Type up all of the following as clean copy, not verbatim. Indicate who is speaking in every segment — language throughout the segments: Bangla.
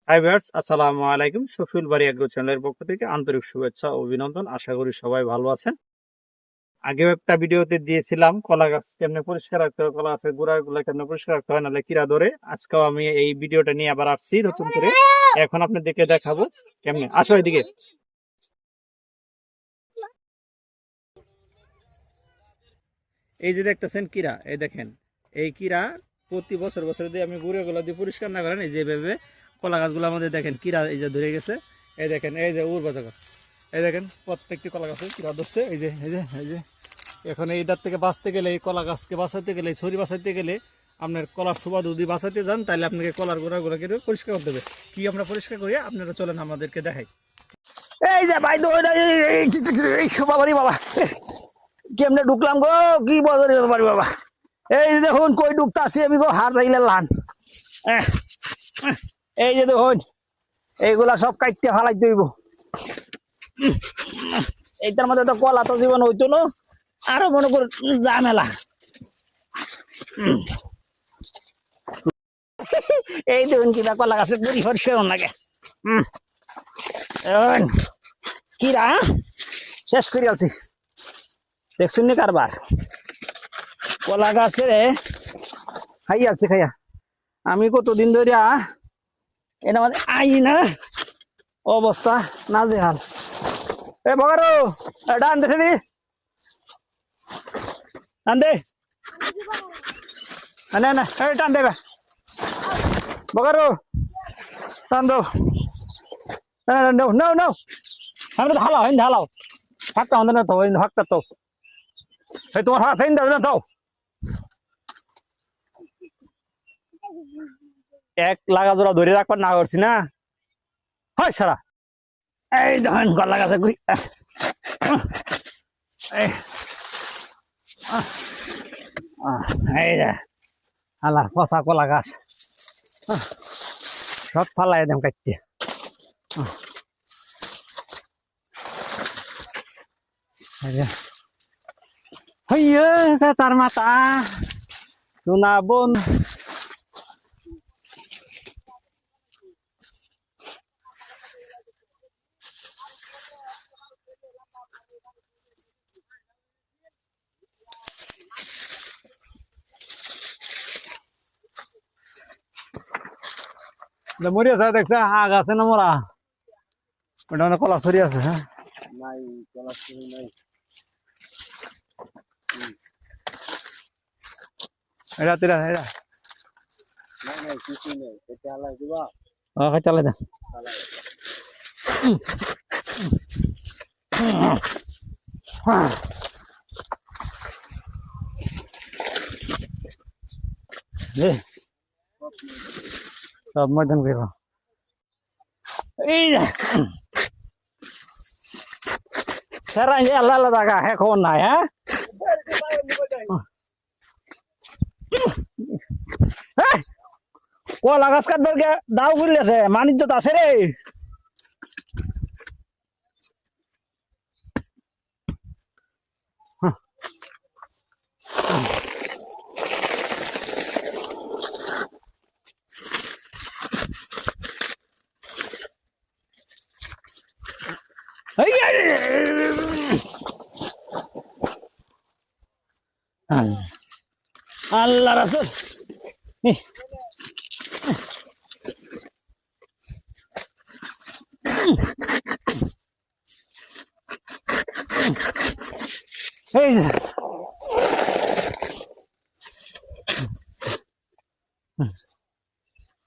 Speaker 1: হাই ভিউয়ার্স, আসসালামু আলাইকুম। সফিউল বাড়ি এগ্রো চ্যানেলের পক্ষ থেকে আন্তরিক শুভেচ্ছা ও অভিনন্দন। আশা করি সবাই ভালো আছেন। আগেও একটা ভিডিওতে দিয়েছিলাম কলা গাছ কেমনে পরিষ্কার রাখতে হয়, কলা গাছের গোড়াগুলো কেমনে পরিষ্কার রাখতে হয়, নাহলে কিরা ধরে। আজকেও আমি এই ভিডিওটা নিয়ে আবার আসছি নতুন করে। এখন আপনাদেরকে দেখাবো কেমনে। আসো এদিকে। এই যে দেখতেছেন কিরা, এই দেখেন এই কিরা প্রতি বছর বছর দিয়ে আমি গুঁড়োগুলো দিয়ে পরিষ্কার না করেন, এই যেভাবে কলা গাছগুলো আমাদের দেখেন কিরা এই যে ধরে গেছে। এই দেখেন এই যে উর্বরতা, এই দেখেন প্রত্যেকটি কলা গাছে কিরা ধরছে। এই যে এই যে এই যে এখন এইটার থেকে বাঁচতে গেলে, এই কলা গাছকে বাঁচাতে গেলে, ছড়ি বাঁচাতে গেলে, আপনার কলার সুবাদ যদি বাঁচাতে যান তাহলে আপনাকে কলার গোড়াগুলোকে পরিষ্কার করতে হবে। কি আমরা পরিষ্কার করি আপনারা চলেন আমাদেরকে দেখাই।
Speaker 2: এই যে ভাই তো বাবারি বাবা কেমনে ঢুকলাম গো, কি বাজারে বাবারি বাবা। এই যে দেখুন কই ঢুকতে আসি আমি গো, হার যাইলে লান। এই যে দেখুন এইগুলা সব কাটতে ফালাই দইব। এইটার মধ্যে তো কলা তো জীবন হইতো না, আরো মনে কর ঝামেলা। এই দেখুন কিনা কলা গাছে পুরি পরিষ্কার লাগে। কিরা শেষ করে আছি দেখছুন নি কারবার। কলা গাছে খাই আছে খাইয়া আমি কতদিন ধরে এটা মানে আই না অবস্থা নাজেহাল। এ বগারো এটা আনতে নি আনতে না না এটা আনতে বগারো টান দাও। নাও নাও নাও আমি তো হালাও হালাও ফাঁকটা আমাদের না তো ফাঁকটা তো এই তোমার হাত না তো এক লাগা জোড়া ধরে রাখবার না করছি না হয় সারা। এই দেখেন কলা গাছে ঘুরি এই যে হালা পচা কলা গাছ সব ফালাই দেম কাটতে। তার মাতা সোনা বোন মরি আছে দেখছে আগ আছে না মোরা ওটা মানে কলা ছড়ি আছে। হ্যাঁ নাই কলা ছড়ি নাই এটা তিরা এটা নাই নাই কিছু নেই এটা আলাই দিবা। চালাই দে সব ময়দান করব। এই সারা আল্লাহ আল্লাহ জায়গা হ্যাঁ খবর নাই। হ্যাঁ কলা গাছ কাটবার দাও বুঝলেছে মানিজ্য আছে রে। আল্লাহ রাসূল এই যে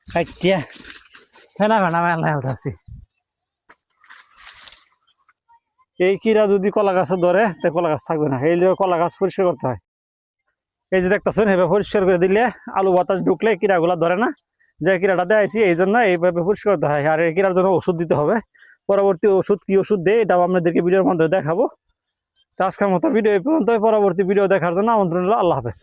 Speaker 2: কাটিয়া ফেনা ফেনা মেলা উঠাচ্ছি। এই কিরা যদি কলা গাছে ধরে তা কলা গাছ থাকবে না, এই কলা গাছ পরিষ্কার করতে হয়। এই যে দেখতেছেন এইভাবে পরিষ্কার করে দিলে আলু বাতাস ঢুকলে কিরাগুলা ধরে না। যে কিরাটা দেখাইছি এই জন্য এইভাবে পরিষ্কার করতে হয়। আর এই কিরার জন্য ওষুধ দিতে হবে। পরবর্তী ওষুধ কি ওষুধ দেয় এটাও আপনাদেরকে ভিডিওর মাধ্যমে দেখাবো। আজকের মতো ভিডিও এই পর্যন্ত। পরবর্তী ভিডিও দেখার জন্য আমন্ত্রণ রইল। আল্লাহ হাফেজ।